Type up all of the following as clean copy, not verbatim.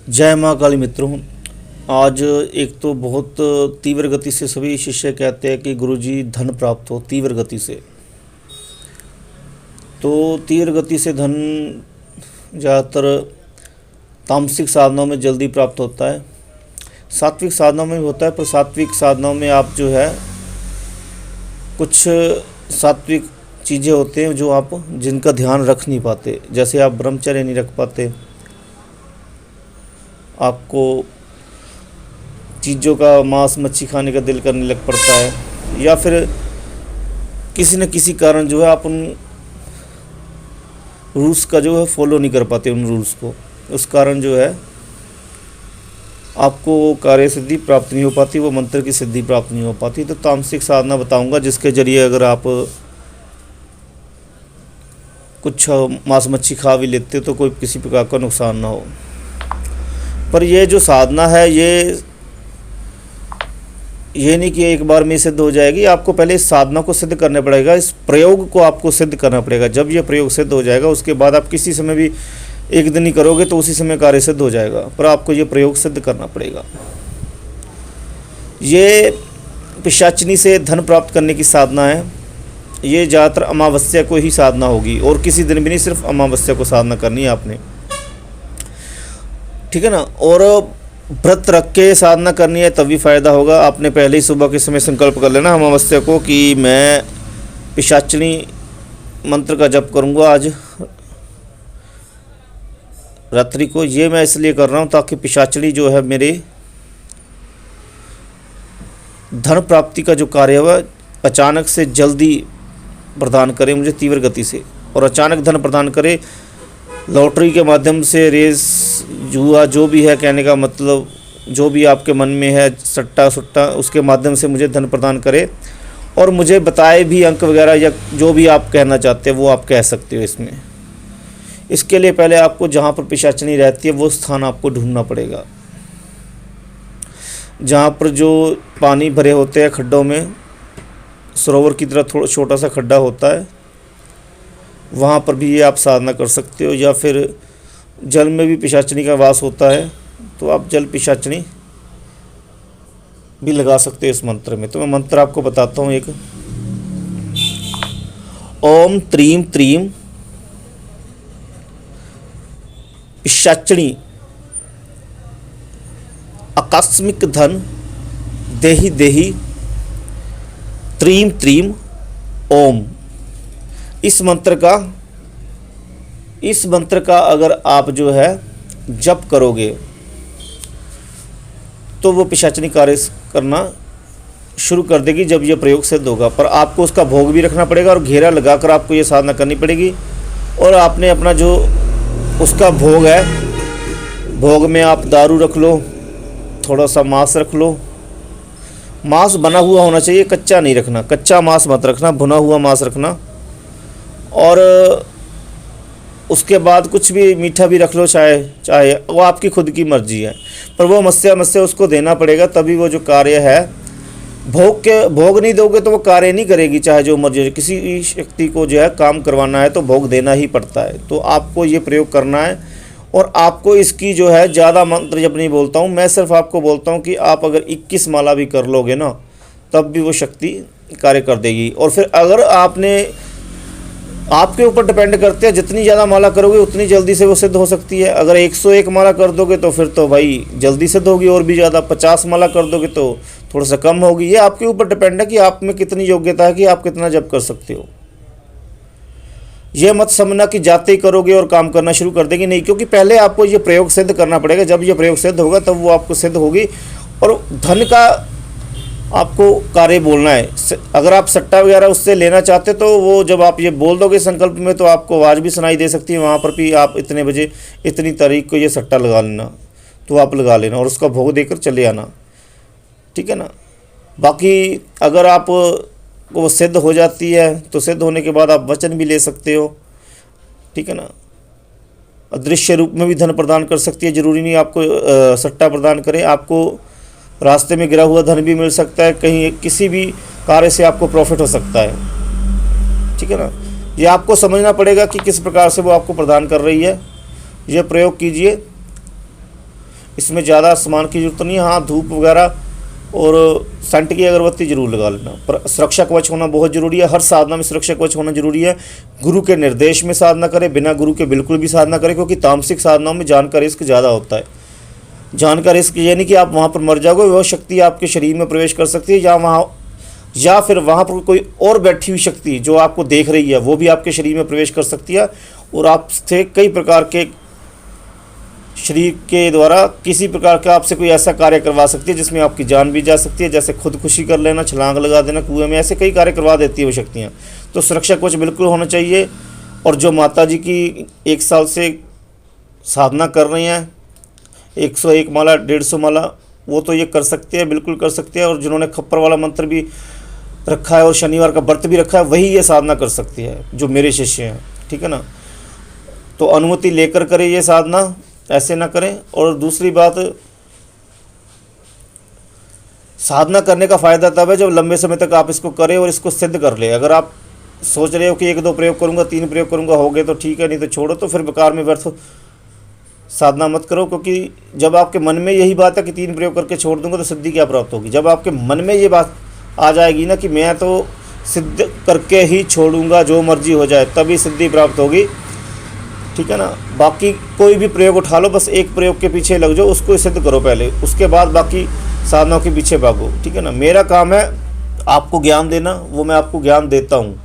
जय माँ काली मित्रों। आज एक तो बहुत तीव्र गति से सभी शिष्य कहते हैं कि गुरुजी धन प्राप्त हो तीव्र गति से। तो तीव्र गति से धन ज़्यादातर तामसिक साधनों में जल्दी प्राप्त होता है, सात्विक साधनों में भी होता है, पर सात्विक साधनों में आप जो है कुछ सात्विक चीज़ें होते हैं जो आप जिनका ध्यान रख नहीं पाते। जैसे आप ब्रह्मचर्य नहीं रख पाते, आपको चीज़ों का मांस मच्छी खाने का दिल करने लग पड़ता है, या फिर किसी न किसी कारण जो है आप उन रूल्स का जो है फॉलो नहीं कर पाते, उन रूल्स को। उस कारण जो है आपको वो कार्य सिद्धि प्राप्त नहीं हो पाती, वो मंत्र की सिद्धि प्राप्त नहीं हो पाती। तो तामसिक साधना बताऊंगा जिसके ज़रिए अगर आप कुछ मांस मच्छी खा भी लेते तो कोई किसी प्रकार का नुकसान ना हो। पर ये जो साधना है ये नहीं कि एक बार में सिद्ध हो जाएगी। आपको पहले इस साधना को सिद्ध करना पड़ेगा, इस प्रयोग को आपको सिद्ध करना पड़ेगा। जब ये प्रयोग सिद्ध हो जाएगा उसके बाद आप किसी समय भी एक दिन ही करोगे तो उसी समय कार्य सिद्ध हो जाएगा, पर आपको ये प्रयोग सिद्ध करना पड़ेगा। ये पिशाचिनी से धन प्राप्त करने की साधना है। ये ज़्यादातर अमावस्या को ही साधना होगी और किसी दिन भी नहीं, सिर्फ अमावस्या को साधना करनी है आपने, ठीक है ना। और व्रत रख के साधना करनी है तभी फ़ायदा होगा। आपने पहले ही सुबह के समय संकल्प कर लेना अमावस्या को कि मैं पिशाचिनी मंत्र का जप करूँगा आज रात्रि को। ये मैं इसलिए कर रहा हूँ ताकि पिशाचिनी जो है मेरे धन प्राप्ति का जो कार्य है वह अचानक से जल्दी प्रदान करे मुझे तीव्र गति से, और अचानक धन प्रदान करे। लॉटरी के माध्यम से, रेस, जुआ, जो भी है, कहने का मतलब जो भी आपके मन में है, सट्टा सुट्टा, उसके माध्यम से मुझे धन प्रदान करे और मुझे बताए भी अंक वगैरह, या जो भी आप कहना चाहते हैं वो आप कह सकते हो इसमें। इसके लिए पहले आपको जहाँ पर पिशाचिनी रहती है वो स्थान आपको ढूंढना पड़ेगा, जहाँ पर जो पानी भरे होते हैं खड्डों में, सरोवर की तरह थोड़ा छोटा सा खड्डा होता है, वहाँ पर भी ये आप साधना कर सकते हो। या फिर जल में भी पिशाचिनी का वास होता है तो आप जल पिशाचिनी भी लगा सकते हो इस मंत्र में। तो मैं मंत्र आपको बताता हूँ एक। ओम त्रीम त्रीम पिशाचिनी आकस्मिक धन देहि देहि त्रीम त्रीम ओम। इस मंत्र का अगर आप जो है जप करोगे तो वो पिशाचिनी कार्य करना शुरू कर देगी जब ये प्रयोग सिद्ध होगा। पर आपको उसका भोग भी रखना पड़ेगा और घेरा लगाकर आपको ये साधना करनी पड़ेगी। और आपने अपना जो उसका भोग है, भोग में आप दारू रख लो, थोड़ा सा मांस रख लो। मांस बना हुआ होना चाहिए, कच्चा नहीं रखना, कच्चा मांस मत रखना, भुना हुआ मांस रखना। और उसके बाद कुछ भी मीठा भी रख लो, चाहे वो आपकी खुद की मर्जी है, पर वो मत्स्य उसको देना पड़ेगा, तभी वो जो कार्य है। भोग नहीं दोगे तो वो कार्य नहीं करेगी, चाहे जो मर्जी। किसी शक्ति को जो है काम करवाना है तो भोग देना ही पड़ता है। तो आपको ये प्रयोग करना है। और आपको इसकी जो है ज़्यादा मंत्र जब नहीं बोलता हूँ मैं, सिर्फ आपको बोलता हूँ कि आप अगर 21 माला भी कर लोगे ना तब भी वो शक्ति कार्य कर देगी। और फिर अगर आपके ऊपर डिपेंड करते हैं, जितनी ज़्यादा माला करोगे उतनी जल्दी से वो सिद्ध हो सकती है। अगर 101 माला कर दोगे तो फिर तो भाई जल्दी सिद्ध होगी, और भी ज़्यादा 50 माला कर दोगे तो थोड़ा सा कम होगी। ये आपके ऊपर डिपेंड है कि आप में कितनी योग्यता है कि आप कितना जप कर सकते हो। ये मत समझना कि जाते ही करोगे और काम करना शुरू कर देगी, नहीं, क्योंकि पहले आपको ये प्रयोग सिद्ध करना पड़ेगा। जब ये प्रयोग सिद्ध होगा तब वो आपको सिद्ध होगी। और धन का आपको कार्य बोलना है। अगर आप सट्टा वगैरह उससे लेना चाहते तो वो जब आप ये बोल दोगे संकल्प में तो आपको आवाज़ भी सुनाई दे सकती है, वहाँ पर भी आप इतने बजे इतनी तारीख को ये सट्टा लगा लेना, तो आप लगा लेना और उसका भोग देकर चले आना, ठीक है ना। बाकी अगर आप वो सिद्ध हो जाती है तो सिद्ध होने के बाद आप वचन भी ले सकते हो, ठीक है ना। अदृश्य रूप में भी धन प्रदान कर सकती है, ज़रूरी नहीं आपको सट्टा प्रदान करे। आपको रास्ते में गिरा हुआ धन भी मिल सकता है, कहीं किसी भी कार्य से आपको प्रॉफिट हो सकता है, ठीक है ना। ये आपको समझना पड़ेगा कि किस प्रकार से वो आपको प्रदान कर रही है। ये प्रयोग कीजिए। इसमें ज़्यादा सामान की जरूरत नहीं है। हाँ, धूप वगैरह और सेंट की अगरबत्ती जरूर लगा लेना, पर सुरक्षा कवच होना बहुत ज़रूरी है। हर साधना में सुरक्षा कवच होना जरूरी है। गुरु के निर्देश में साधना करें, बिना गुरु के बिल्कुल भी साधना करें, क्योंकि तामसिक साधनाओं में जान का रिस्क ज़्यादा होता है। जान का रिस्क ये नहीं कि आप वहाँ पर मर जाओगे, वह शक्ति आपके शरीर में प्रवेश कर सकती है, या फिर वहाँ पर कोई और बैठी हुई शक्ति जो आपको देख रही है वो भी आपके शरीर में प्रवेश कर सकती है, और आपसे कई प्रकार के शरीर के द्वारा किसी प्रकार का आपसे कोई ऐसा कार्य करवा सकती है जिसमें आपकी जान भी जा सकती है। जैसे खुदकुशी कर लेना, छलांग लगा देना कुएं में, ऐसे कई कार्य करवा देती है वो शक्तियाँ। तो सुरक्षा कवच बिल्कुल होना चाहिए। और जो माता जी की 1 साल से साधना कर रही हैं, 101 माला 150 माला, वो तो ये कर सकते हैं, बिल्कुल कर सकते हैं। और जिन्होंने खप्पर वाला मंत्र भी रखा है और शनिवार का व्रत भी रखा है, वही ये साधना कर सकती है, जो मेरे शिष्य हैं, ठीक है ना। तो अनुमति लेकर करें ये साधना, ऐसे ना करें। और दूसरी बात, साधना करने का फ़ायदा तब है जब लंबे समय तक आप इसको करें और इसको सिद्ध कर ले। अगर आप सोच रहे हो कि 1-2 प्रयोग करूँगा, 3 प्रयोग करूँगा, हो गए तो ठीक है, नहीं तो छोड़ो, तो फिर बेकार में व्यर्थ साधना मत करो। क्योंकि जब आपके मन में यही बात है कि 3 प्रयोग करके छोड़ दूंगा तो सिद्धि क्या प्राप्त होगी। जब आपके मन में ये बात आ जाएगी ना कि मैं तो सिद्ध करके ही छोड़ूंगा, जो मर्जी हो जाए, तभी सिद्धि प्राप्त होगी, ठीक है ना। बाकी कोई भी प्रयोग उठा लो, बस एक प्रयोग के पीछे लग जाओ, उसको सिद्ध करो पहले, उसके बाद बाकी साधनाओं के पीछे भागो, ठीक है ना। मेरा काम है आपको ज्ञान देना, वो मैं आपको ज्ञान देता हूँ,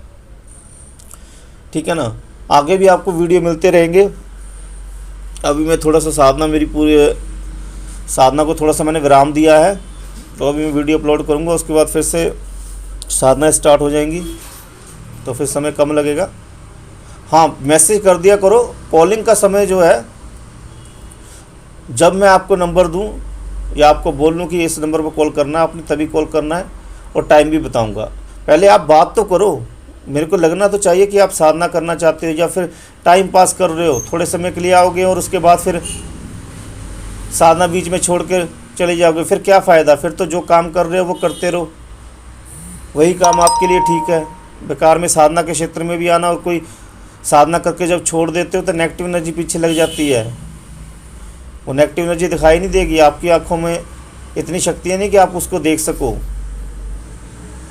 ठीक है ना। आगे भी आपको वीडियो मिलते रहेंगे। अभी मैं थोड़ा सा साधना, मेरी पूरी साधना को थोड़ा सा मैंने विराम दिया है, तो अभी मैं वीडियो अपलोड करूँगा, उसके बाद फिर से साधना स्टार्ट हो जाएंगी, तो फिर समय कम लगेगा। हाँ, मैसेज कर दिया करो। कॉलिंग का समय जो है, जब मैं आपको नंबर दूं या आपको बोल लूँ कि इस नंबर पर कॉल करना है आपने, तभी कॉल करना है, और टाइम भी बताऊंगा। पहले आप बात तो करो, मेरे को लगना तो चाहिए कि आप साधना करना चाहते हो या फिर टाइम पास कर रहे हो। थोड़े समय के लिए आओगे और उसके बाद फिर साधना बीच में छोड़ कर चले जाओगे, फिर क्या फ़ायदा। फिर तो जो काम कर रहे हो वो करते रहो, वही काम आपके लिए ठीक है। बेकार में साधना के क्षेत्र में भी आना, और कोई साधना करके जब छोड़ देते हो तो नेगेटिव एनर्जी पीछे लग जाती है। वो नेगेटिव एनर्जी दिखाई नहीं देगी, आपकी आंखों में इतनी शक्तियाँ नहीं कि आप उसको देख सको,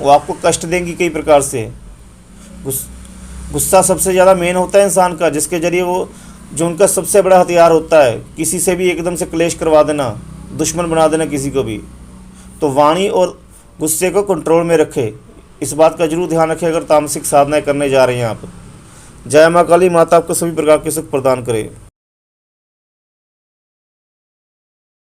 वो आपको कष्ट देंगी कई प्रकार से। गुस्सा सबसे ज़्यादा मेन होता है इंसान का, जिसके ज़रिए वो, जो उनका सबसे बड़ा हथियार होता है, किसी से भी एकदम से क्लेश करवा देना, दुश्मन बना देना किसी को भी। तो वाणी और गुस्से को कंट्रोल में रखे, इस बात का जरूर ध्यान रखें अगर तामसिक साधनाएं करने जा रहे हैं आप। जय माँ काली, माता आपको सभी प्रकार के सुख प्रदान करे।